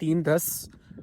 3:10،